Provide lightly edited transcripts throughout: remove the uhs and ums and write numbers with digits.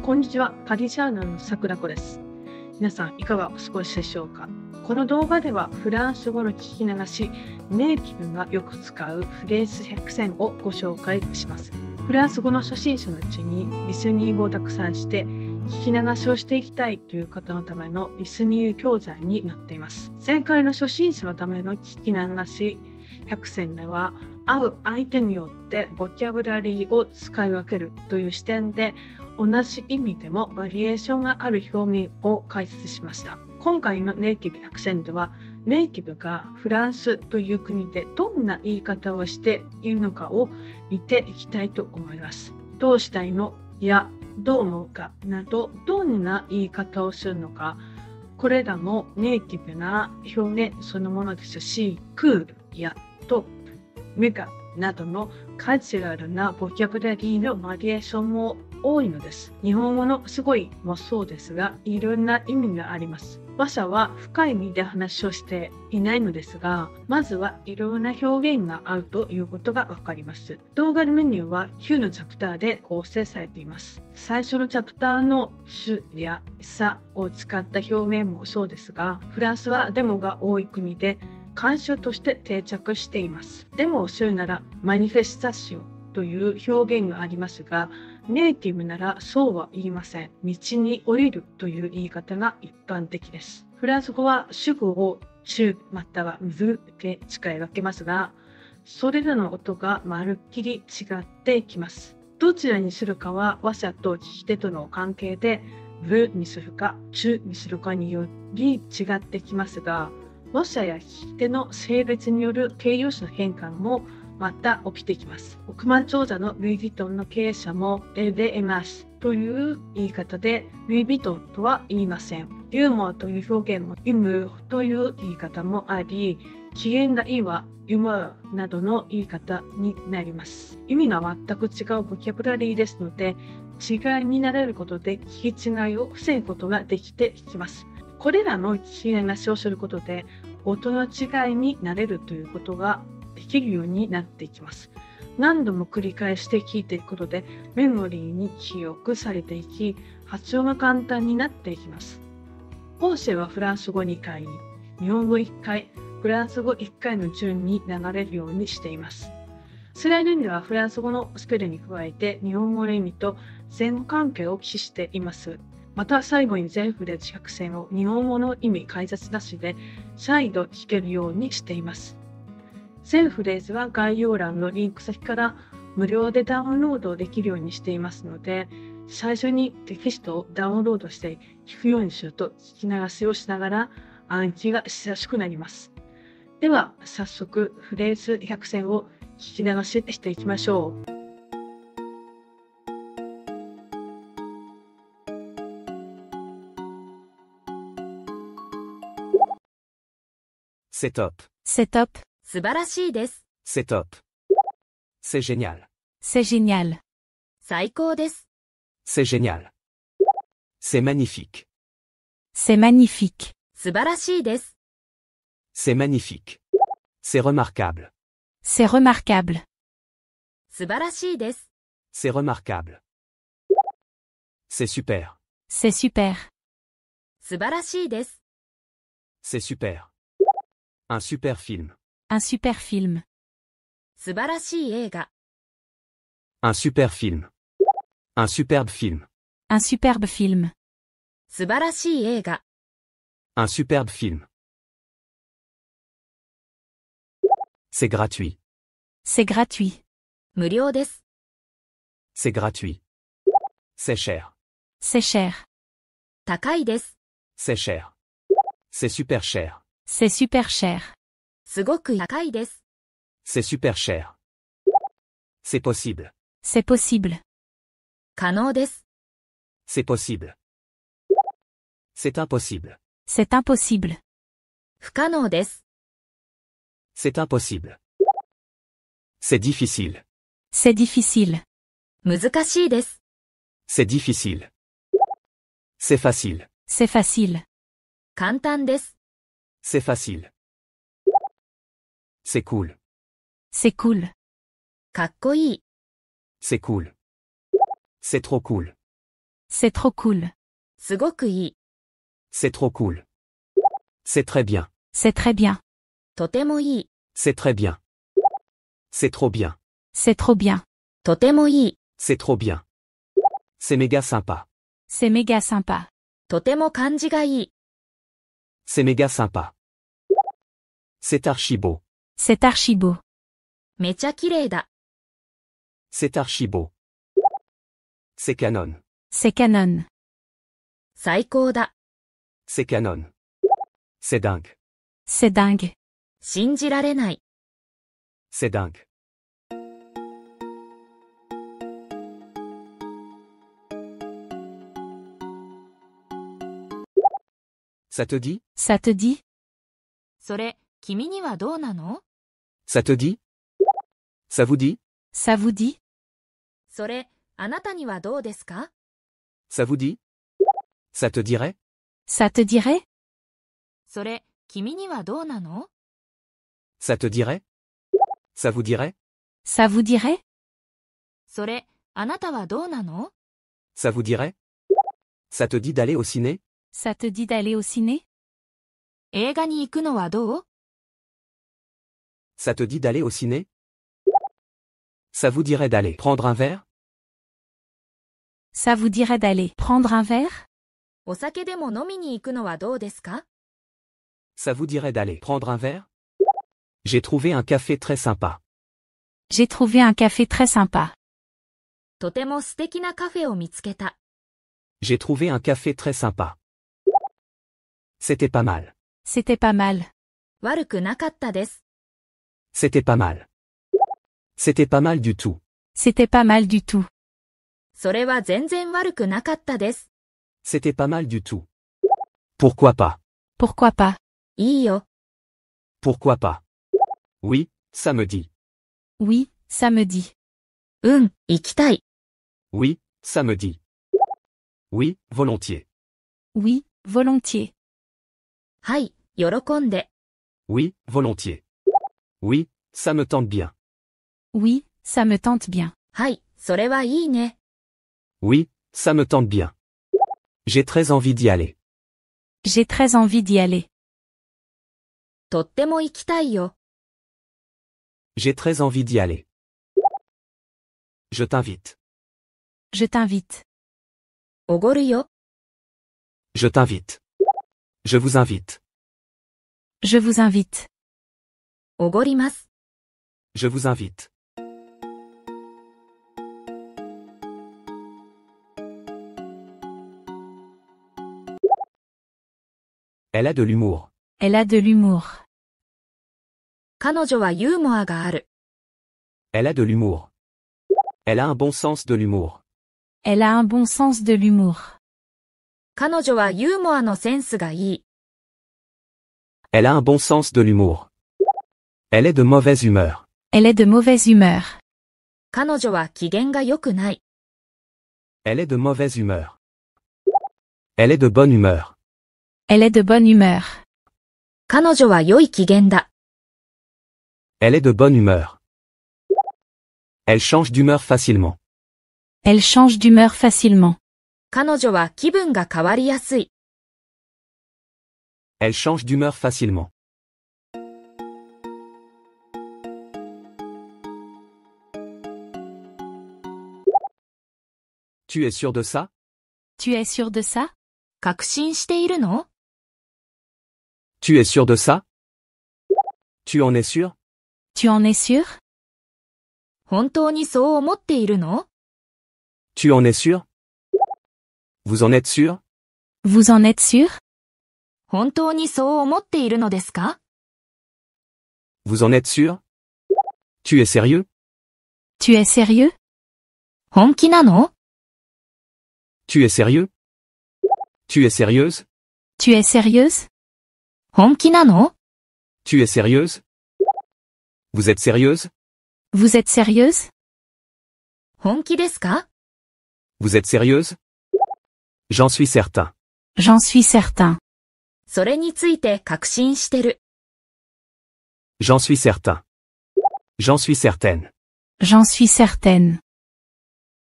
こんにちは。パリジャーナルの桜子です。皆さんいかがお過ごしでしょうか。この動画ではフランス語の聞き流し、ネイティブがよく使うフレーズ100選をご紹介します。フランス語の初心者のうちにリスニングをたくさんして聞き流しをしていきたいという方のためのリスニング教材になっています。前回の初心者のための聞き流し100選では、会う相手によってボキャブラリーを使い分けるという視点で、同じ意味でもバリエーションがある表現を解説しました。今回のネイティブ100選では、ネイティブがフランスという国でどんな言い方をしているのかを見ていきたいと思います。どうしたいのやどう思うかなど、どんな言い方をするのか、これらもネイティブな表現そのものですし、クールやトップ、メガなどのカジュアルなボキャブラリーのバリエーションも多いのです。日本語のすごいもそうですが、いろんな意味があります。話者は深い意味で話をしていないのですが、まずはいろんな表現があるということがわかります。動画のメニューは9のチャプターで構成されています。最初のチャプターの主やさを使った表現もそうですが、フランスはデモが多い国で、慣習として定着しています。デモをするならマニフェスタシオという表現がありますが、ネイティブならそうは言いません。道に降りるという言い方が一般的です。フランス語は主語を中またはブで使い分けますが、それらの音がまるっきり違ってきます。どちらにするかは話者と聞き手との関係で、ブにするか中にするかにより違ってきますが、話者や聞き手の性別による形容詞の変換もまた起きてきます。億万長者のルイ・ヴィトンの経営者もエレエマスという言い方でルイ・ヴィトンとは言いません。ユーモアという表現もユムという言い方もあり、機嫌がいいはユモアなどの言い方になります。意味が全く違うボキャブラリーですので、違いになれることで聞き違いを防ぐことができてきます。これらの聞き流しをすることで、音の違いになれるということができるようになっていきます。何度も繰り返して聞いていくことで、メモリーに記憶されていき、発音が簡単になっていきます。音声はフランス語2回、日本語1回、フランス語1回の順に流れるようにしています。スライドにはフランス語のスペルに加えて日本語の意味と前後関係を記しています。また最後に全フレーズ100選を日本語の意味解説なしで再度聞けるようにしています。全フレーズは概要欄のリンク先から無料でダウンロードできるようにしていますので、最初にテキストをダウンロードして聞くようにすると聞き流しをしながら暗記がしやすくなります。では早速フレーズ100選を聞き流ししていきましょう。C'est top. C'est top. 素晴らしいです。C'est top. C'est génial. C'est génial. 最高です。C'est génial. C'est magnifique. C'est magnifique. 素晴らしいです。C'est magnifique. C'est remarquable. C'est remarquable. 素晴らしいです。C'est remarquable. C'est super. C'est super. 素晴らしいです。C'est super. Un super film. Un super film. 素晴らしい映画。Un super film. Un superbe film. Un superbe film. 素晴らしい映画。Un superbe film. C'est gratuit. C'est gratuit. 無料です。C'est gratuit. C'est cher. C'est cher. 高いです。C'est cher. C'est super cher. C'est super cher. すごく高いです。C'est super cher. C'est possible. C'est possible. 可能です。C'est possible. C'est impossible. C'est impossible. 不可能です。C'est impossible. C'est difficile. C'est difficile. 難しいです。C'est difficile. C'est facile. C'est facile. 簡単です。C'est facile. C'est cool. C'est cool. かっこいい。C'est cool. C'est trop cool. C'est trop cool. すごくいい。 C'est trop cool. C'est très bien. C'est très bien. とてもいい。 C'est très bien. C'est trop bien. C'est trop bien. とてもいい。 C'est trop bien. C'est méga sympa. C'est méga sympa. とても感じがいい。 C'est méga sympa. C'est archi beau. C'est archi beau. めちゃ綺麗だ。 C'est archi beau. C'est canon. C'est canon. 最高だ。 C'est canon. C'est dingue. C'est dingue. 信じられない。 C'est dingue. Ça te dit? Ça te dit? それ、君にはどうなの？ Ça te dit? Ça vous dit? Ça vous dit? それ、あなたにはどうですか？ Ça vous dit? Ça te dirait? Ça te dirait? それ、君にはどうなの？ Ça te dirait? Ça vous dirait? Ça vous dirait? それ、あなたはどうなの？ Ça vous dirait? Ça te dit d'aller au ciné? Ça te dit d'aller au ciné? 映画に行くのはどう？ Ça te dit d'aller au ciné? Ça vous dirait d'aller prendre un verre? Ça vous dirait d'aller prendre un verre? お酒でも飲みに行くのはどうですか？ Ça vous dirait d'aller prendre un verre? J'ai trouvé un café très sympa. J'ai trouvé un café très sympa. とても素敵なカフェを見つけた。 J'ai trouvé un café très sympa. C'était pas mal. C'était pas mal. 悪くなかったです。 C'était pas mal. C'était pas mal du tout. C'était pas mal du tout. それは全然悪くなかったです。 C'était pas mal du tout. Pourquoi pas? Pourquoi pas? いいよ。 Pourquoi pas? Oui, ça me dit. Oui, ça me dit. うん、行きたい。 Oui, ça me dit. Oui, volontiers. Oui, volontiers. はい、喜んで。 Oui, volontiers. Oui, ça me tente bien. Oui, ça me tente bien. はい、それはいいね。 Oui, ça me tente bien. J'ai très envie d'y aller. J'ai très envie d'y aller. とっても行きたいよ。 J'ai très envie d'y aller. Je t'invite. Je t'invite. おごるよ。 Je t'invite. Je vous invite. Je vous invite. おごります。 Je vous invite. Elle a de l'humour. Elle a de l'humour. 彼女はユーモアがある。 Elle a de l'humour. Elle a un bon sens de l'humour. Elle a un bon sens de l'humour. 彼女はユーモアのセンスがいい。 Elle a un bon sens de l'humour. Elle est de mauvaise humeur. Elle est de mauvaise humeur. 彼女は機嫌が良くない。 Elle est de mauvaise humeur. Elle est de bonne humeur. Elle est de bonne humeur. 彼女は良い機嫌だ。 Elle est de bonne humeur. Elle change d'humeur facilement. Elle change d'humeur facilement. 彼女は気分が変わりやすい。 Elle change d'humeur facilement. Tu es sûr de ça? Tu es sûr de ça? 確信しているの？ Tu es sûr de ça? Tu en es sûr? Tu en es sûr? 本当にそう思っているの？ Tu en es sûr? Vous en êtes sûr? Vous en êtes sûr? 本当にそう思っているのですか？ Vous en êtes sûr? Tu es sérieux? Tu es sérieux? 本気なの？ Tu es sérieux? Tu es sérieuse? Tu es sérieuse? 本気なの？ Tu es sérieuse? Vous êtes sérieuse? Vous êtes sérieuse? 本気ですか？ Vous êtes sérieuse? J'en suis certain. J'en suis certain. それについて確信してる。J'en suis certain. J'en suis certaine. J'en suis certaine.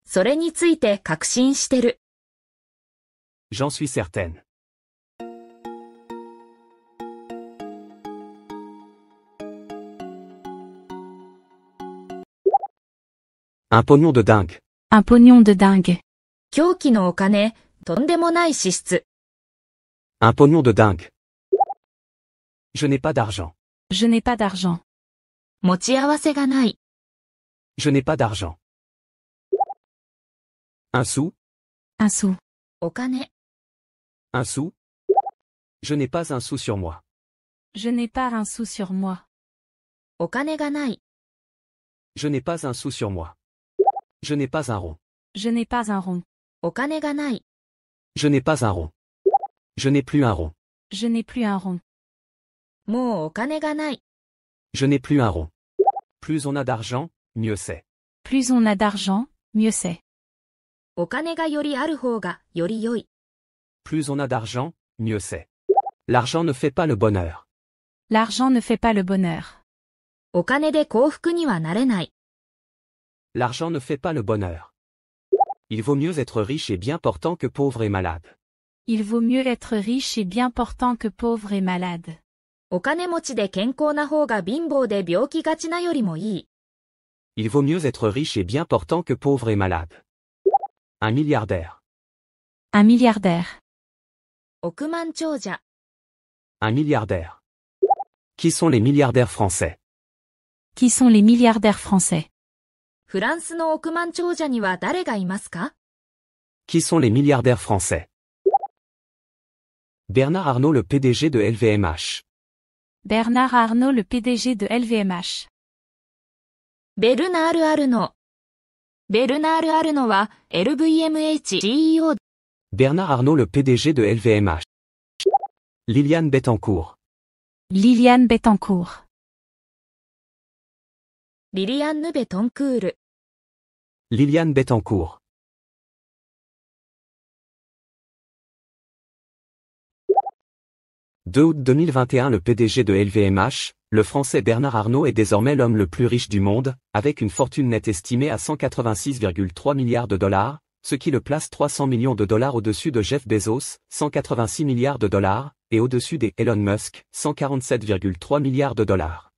それについて確信してる。J'en suis certaine. Un pognon de dingue. Un pognon de dingue. 狂気のお金、とんでもない支出。Un pognon de dingue. Je n'ai pas d'argent. Je n'ai pas d'argent. 持ち合わせがない。Je n'ai pas d'argent. Un sou. Un sou. お金。Un sou. Je n'ai pas un sou sur moi. Je n'ai pas un sou sur moi. お金がない。Je n'ai pas un sou sur moi. Je n'ai pas un rond. Je n'ai pas un rond. お金がない。Je n'ai pas un rond. Je n'ai plus un rond. Je n'ai plus un rond. もうお金がない。Je n'ai plus un rond. Plus on a d'argent, mieux c'est. Plus on a d'argent, mieux c'est. お金がよりある方がより良い。Plus on a d'argent, mieux c'est. L'argent ne fait pas le bonheur. L'argent ne fait pas le bonheur. お金で幸福にはなれない。L'argent ne fait pas le bonheur. Il vaut mieux être riche et bien portant que pauvre et malade. Il vaut mieux être riche et bien portant que pauvre et malade. お金持ちで健康な方が貧乏で病気がちなよりもいい。Il vaut mieux être riche et bien portant que pauvre et malade. Un milliardaire. Un milliardaire. 億万長者。Un milliardaire. Qui sont les milliardaires français? Qui sont les milliardaires français? フランスの億万長者には誰がいますか？ Qui sont les milliardaires français? Bernard Arnault, le PDG de LVMH. Bernard Arnault, le PDG de LVMH. ベルナール・アルノ。ベルナール・アルノは LVMH CEO。Bernard Arnault, le PDG de LVMH. Liliane Bettencourt. Liliane Bettencourt. リリアンヌ・ベトンクール。Liliane Bettencourt. « 2 août 2021 Le PDG de LVMH, le Français Bernard Arnault est désormais l'homme le plus riche du monde, avec une fortune nette estimée à 186,3 milliards de dollars, ce qui le place 300 millions de dollars au-dessus de Jeff Bezos, 186 milliards de dollars, et au-dessus des Elon Musk, 147,3 milliards de dollars.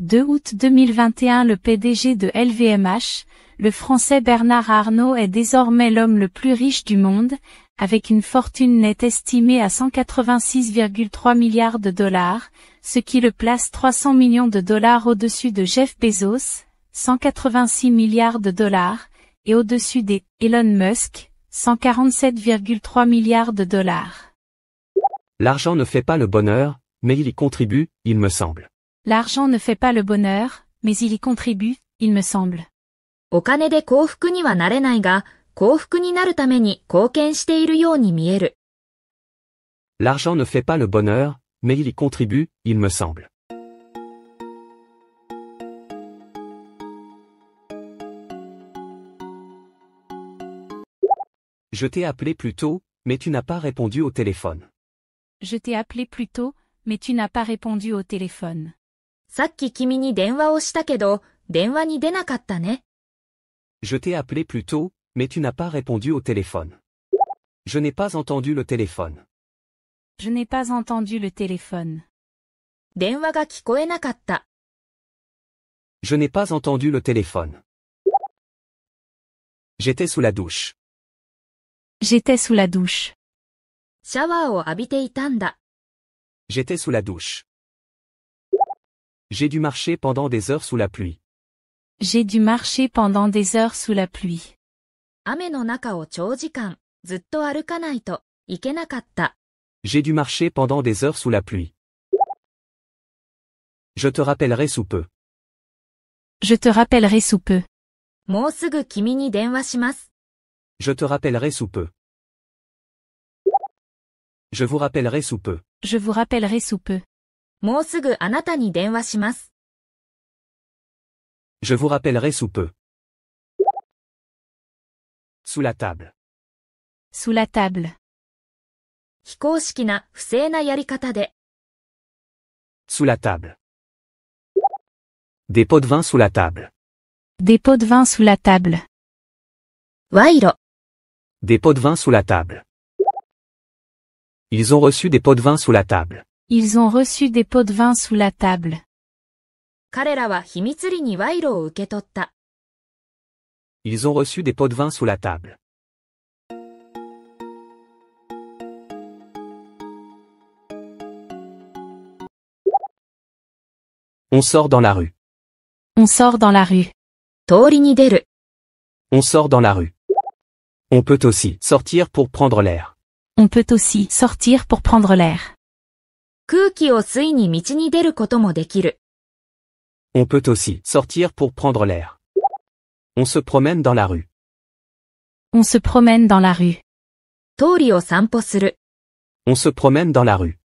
2 août 2021 Le PDG de LVMH, le Français Bernard Arnault est désormais l'homme le plus riche du monde, avec une fortune nette estimée à 186,3 milliards de dollars, ce qui le place 300 millions de dollars au-dessus de Jeff Bezos, 186 milliards de dollars, et au-dessus des Elon Musk, 147,3 milliards de dollars. L'argent ne fait pas le bonheur, mais il y contribue, il me semble. L'argent ne fait pas le bonheur, mais il y contribue, il me semble. お金で幸福にはなれないが、幸福になるために貢献しているように見える。L'argent ne fait pas le bonheur, mais il y contribue, il me semble. Je t'ai appelé plus tôt, mais tu n'as pas répondu au téléphone. Je t'ai appelé plus tôt, mais tu n'as pas répondu au téléphone. さっき君に電話をしたけど、電話に出なかったね。Je t'ai appelé plus tôt, mais tu n'as pas répondu au téléphone. Je n'ai pas entendu le téléphone. Je n'ai pas entendu le téléphone. 電話が聞こえなかった。Je n'ai pas entendu le téléphone. J'étais sous la douche. J'étais sous la douche. シャワーを浴びていたんだ。J'étais sous la douche. J'ai dû marcher pendant des heures sous la pluie. J'ai dû marcher pendant des heures sous la pluie. 雨の中を長時間、ずっと歩かないといけなかった。J'ai dû marcher pendant des heures sous la pluie. Je te rappellerai sous peu. Je te rappellerai sous peu. もうすぐ君に電話します。Je te rappellerai sous peu. Je vous rappellerai sous peu. Je vous rappellerai sous peu. もうすぐあなたに電話します。Je vous rappellerai sous peu. Sous la table. Sous la table. 非公式な不正なやり方で。Sous la table. Des pots de vin sous la table. Des pots de vin sous la table. 賄賂。Des pots de vin sous la table. Ils ont reçu des pots de vin sous la table. Ils ont reçu des pots de vin sous la table. 彼らは秘密裏に賄賂を受け取った。Ils ont reçu des pots de vin sous la table. On sort dans la rue. On sort dans la rue. 通りに出る。On sort dans la rue. On peut aussi sortir pour prendre l'air. On peut aussi sortir pour prendre l'air. 空気を吸いに道に出ることもできる。On peut aussi sortir pour prendre l'air. On se promène dans la rue. On se promène dans la rue. 通りを散歩する。On se promène dans la rue.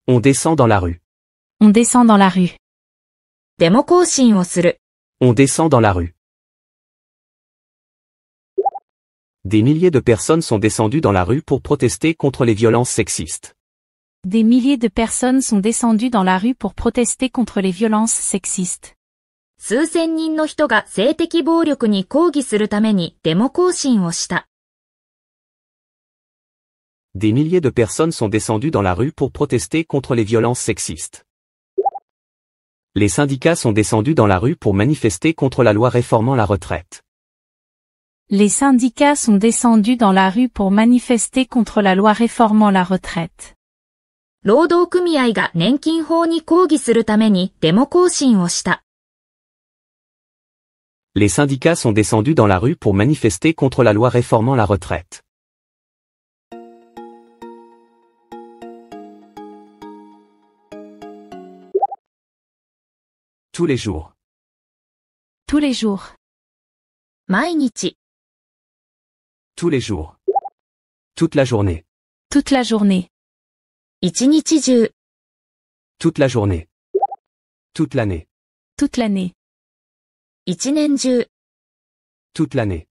On descend dans la rue. On descend dans la rue. デモ行進をする。On descend dans la rue. Des milliers de personnes sont descendues dans la rue pour protester contre les violences sexistes. Des milliers de personnes sont descendues dans la rue pour protester contre les violences sexistes. 数千人の人が性的暴力に抗議するためにデモ行進をした。Des milliers de personnes sont descendues dans la rue pour protester contre les violences sexistes. Les syndicats sont descendus dans la rue pour manifester contre la loi réformant la retraite. Les syndicats sont descendus dans la rue pour manifester contre la loi réformant la retraite. 労働組合が年金法に抗議するためにデモ行進をした。Les syndicats sont descendus dans la rue pour manifester contre la loi réformant la retraite. Tous les jours. Tous les jours. 毎日。Tous les jours. Toute la journée. Toute la journée. 一日中。Toute la journée. Toute l'année. Toute l'année. 一年中。Toute l'année.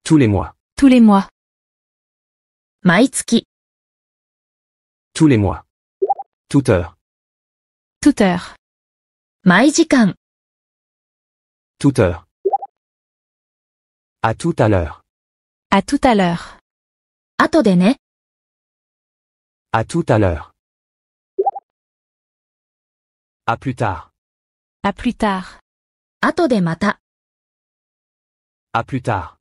Tous les mois. Tous les mois. 毎月。Tous les mois. Toute heure. Toute heure. 毎時間。Toute heure. À tout à l'heure. À tout à l'heure. 後でね。À tout à l'heure. À plus tard. À plus tard. 後でまた。À plus tard.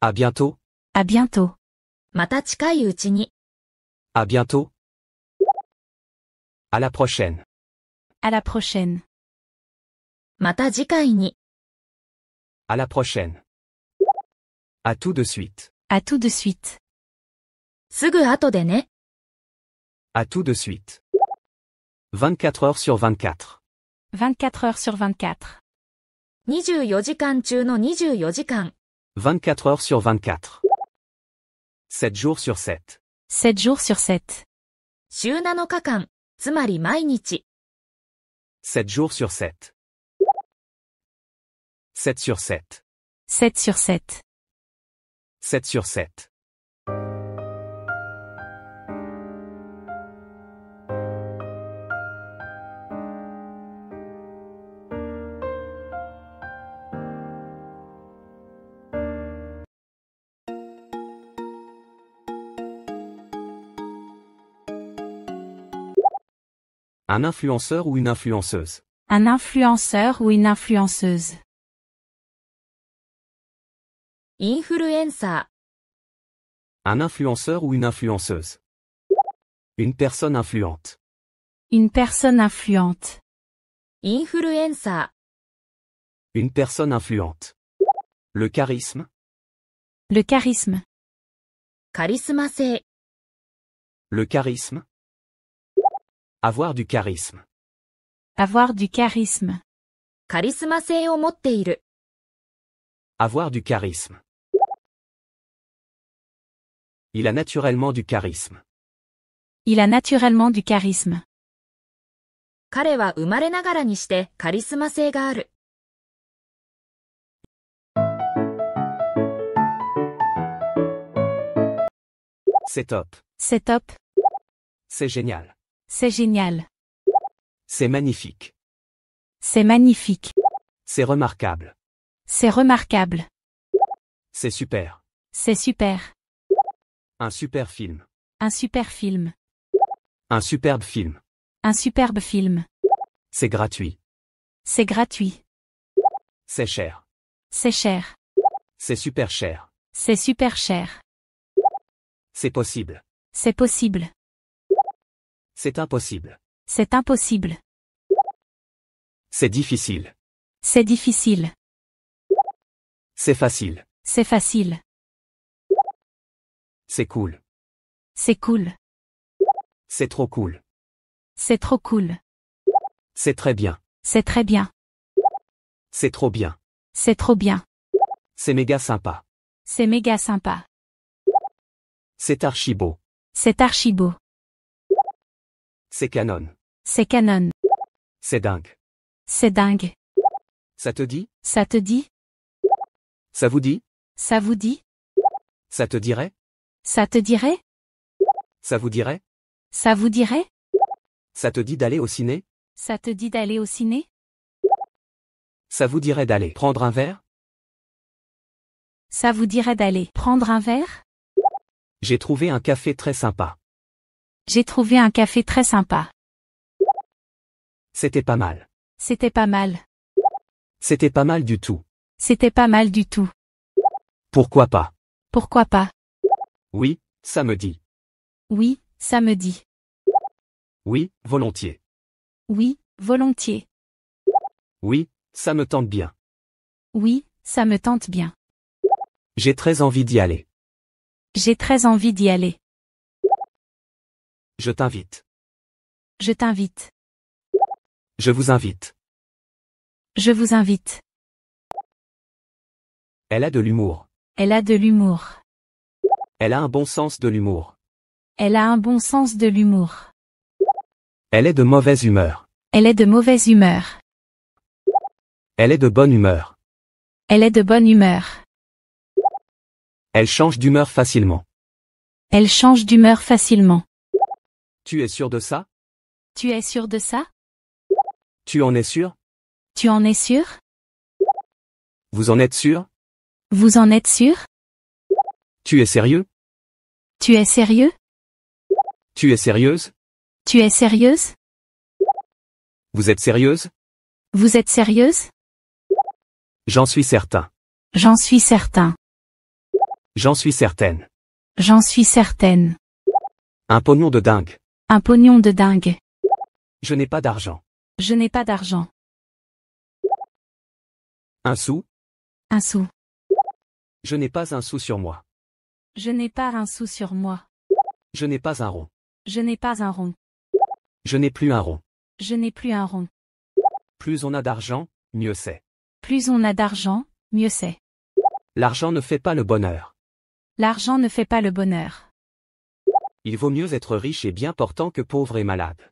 À bientôt. À bientôt. また近いうちに。À bientôt. À la prochaine. À la prochaine. また次回に。À la prochaine. À tout de suite. À tout de suite. すぐ後でね。À tout de suite. 24 heures sur 24. 24 heures sur 24. 24時間中の24時間。24 heures sur 24. 7 jours sur 7. 7 jours sur 7. 週7日間、つまり毎日。7 jours sur 7. 7 sur 7. 7 sur 7. 7 sur 7. Un influenceur ou une influenceuse. Un influenceur ou une influenceuse. インフルエンサ Un influenceur ou une influenceuse. Une personne influente. Une personne influente. ー、インフルエンサ Une personne influente. Le charisme. Le charisme. ー、カリスマ性、 Le charisme. Avoir du charisme. Avoir du charisme. カリスマ性を持っている。 Avoir du charisme. Il a naturellement du charisme. Il a naturellement du charisme. 彼は生まれながらにしてカリスマ性がある。C'est top. C'est top. C'est génial. C'est génial. C'est magnifique. C'est magnifique. C'est remarquable. C'est remarquable. C'est super. C'est super. Un super film. Un super film. Un superbe film. Un superbe film. C'est gratuit. C'est gratuit. C'est cher. C'est cher. C'est super cher. C'est super cher. C'est possible. C'est possible. C'est impossible. C'est impossible. C'est difficile. C'est difficile. C'est facile. C'est facile. C'est cool. C'est cool. C'est trop cool. C'est trop cool. C'est très bien. C'est très bien. C'est trop bien. C'est trop bien. C'est méga sympa. C'est méga sympa. C'est archi beau. C'est archi beau. C'est canon. C'est canon. C'est dingue. C'est dingue. Ça te dit? Ça te dit? Ça vous dit? Ça vous dit? Ça te dirait? Ça te dirait? Ça vous dirait? Ça vous dirait? Ça te dit d'aller au ciné? Ça te dit d'aller au ciné? Ça vous dirait d'aller prendre un verre? Ça vous dirait d'aller prendre un verre? J'ai trouvé un café très sympa. J'ai trouvé un café très sympa. C'était pas mal. C'était pas mal. C'était pas mal du tout. C'était pas mal du tout. Pourquoi pas? Pourquoi pas? Oui, samedi. Oui, samedi. Oui, volontiers. Oui, volontiers. Oui, ça me tente bien. Oui, ça me tente bien. J'ai très envie d'y aller. J'ai très envie d'y aller. Je t'invite. Je t'invite. Je vous invite. Je vous invite. Elle a de l'humour. Elle a de l'humour. Elle a un bon sens de l'humour. Elle a un bon sens de l'humour. Elle est de mauvaise humeur. Elle est de mauvaise humeur. Elle est de bonne humeur. Elle est de bonne humeur. Elle change d'humeur facilement. Elle change d'humeur facilement. Tu es sûr de ça? Tu es sûr de ça? Tu en es sûr? Tu en es sûr? Vous en êtes sûr? Vous en êtes sûr? Tu es sérieux? Tu es sérieux? Tu es sérieuse? Tu es sérieuse? Vous êtes sérieuse? Vous êtes sérieuse? J'en suis certain. J'en suis certain. J'en suis certaine. J'en suis certaine. Un pognon de dingue. Un pognon de dingue. Je n'ai pas d'argent. Je n'ai pas d'argent. Un sou? Un sou. Je n'ai pas un sou sur moi. Je n'ai pas un sou sur moi. Je n'ai pas un rond. Je n'ai pas un rond. Je n'ai plus un rond. Je n'ai plus un rond. Plus on a d'argent, mieux c'est. Plus on a d'argent, mieux c'est. L'argent ne fait pas le bonheur. L'argent ne fait pas le bonheur. Il vaut mieux être riche et bien portant que pauvre et malade.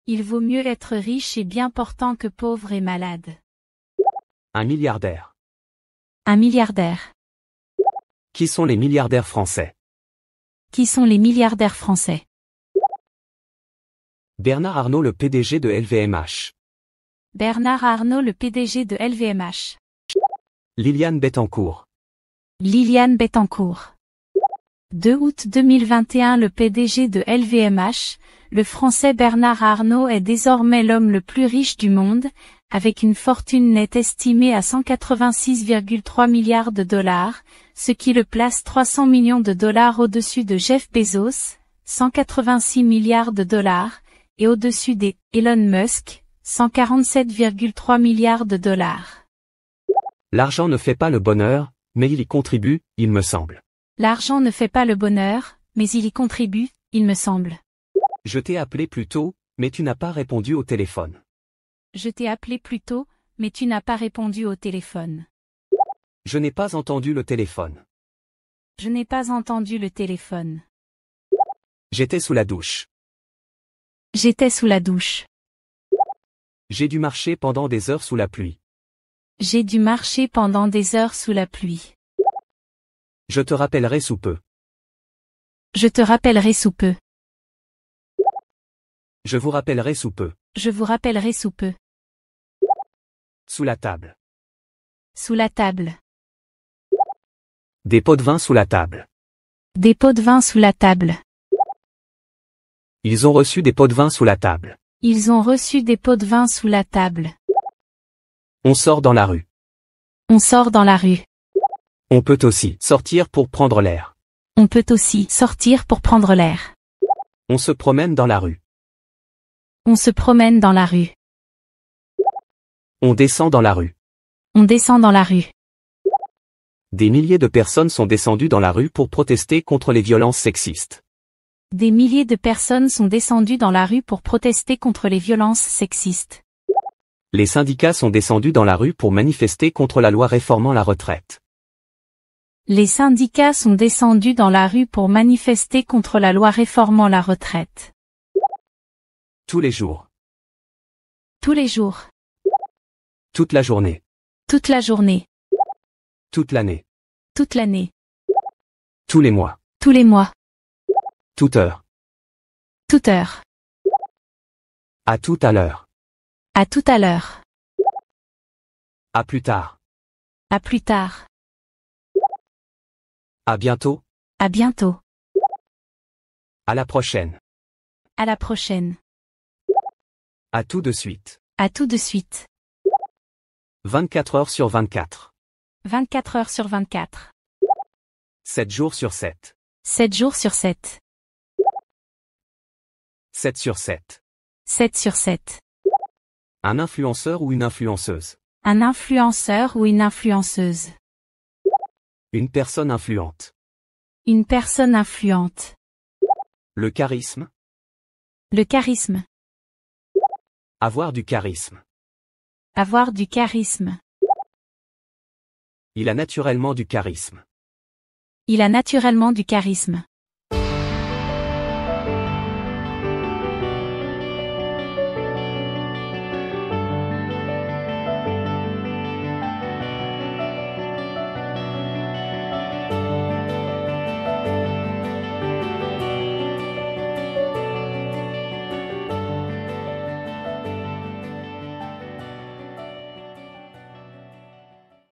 Il vaut mieux être riche et bien portant que pauvre et malade. Un milliardaire. Un milliardaire. Qui sont les milliardaires français? Qui sont les milliardaires français? Bernard Arnault, le PDG de LVMH. Bernard Arnault, le PDG de LVMH. Liliane Bettencourt. Liliane Bettencourt. 2 août 2021, le PDG de LVMH, le Français Bernard Arnault est désormais l'homme le plus riche du monde, avec une fortune nette estimée à 186,3 milliards de dollars, ce qui le place 300 millions de dollars au-dessus de Jeff Bezos, 186 milliards de dollars, et au-dessus des Elon Musk, 147,3 milliards de dollars. L'argent ne fait pas le bonheur, mais il y contribue, il me semble. L'argent ne fait pas le bonheur, mais il y contribue, il me semble. Je t'ai appelé plus tôt, mais tu n'as pas répondu au téléphone. Je t'ai appelé plus tôt, mais tu n'as pas répondu au téléphone. Je n'ai pas entendu le téléphone. Je n'ai pas entendu le téléphone. J'étais sous la douche. J'étais sous la douche. J'ai dû marcher pendant des heures sous la pluie. J'ai dû marcher pendant des heures sous la pluie. Je te rappellerai sous peu. Je te rappellerai sous peu. Je vous rappellerai sous peu. Je vous rappellerai sous peu. Sous la table. Sous la table. Des pots de vin sous la table. Des pots de vin sous la table. Ils ont reçu des pots de vin sous la table. Ils ont reçu des pots de vin sous la table. On sort dans la rue. On sort dans la rue. On peut aussi sortir pour prendre l'air. On peut aussi sortir pour prendre l'air. On se promène dans la rue. On se promène dans la rue. On descend dans la rue. On descend dans la rue. Des milliers de personnes sont descendues dans la rue pour protester contre les violences sexistes. Des milliers de personnes sont descendues dans la rue pour protester contre les violences sexistes. Les syndicats sont descendus dans la rue pour manifester contre la loi réformant la retraite. Les syndicats sont descendus dans la rue pour manifester contre la loi réformant la retraite. Tous les jours. Tous les jours. Toute la journée. Toute la journée. Toute l'année. Toute l'année. Tous les mois. Tous les mois. Toute heure. Toute heure. À tout à l'heure. À tout à l'heure. À plus tard. À plus tard. À bientôt. À bientôt. À la prochaine. À la prochaine. À tout de suite. À tout de suite. 24 heures sur 24. 24 heures sur 24. 7 jours sur 7. 7 jours sur 7. 7 sur 7. 7 sur 7. Un influenceur ou une influenceuse. Un influenceur ou une influenceuse. Une personne influente. Une personne influente. Le charisme. Le charisme. Avoir du charisme. Avoir du charisme. Il a naturellement du charisme. Il a naturellement du charisme.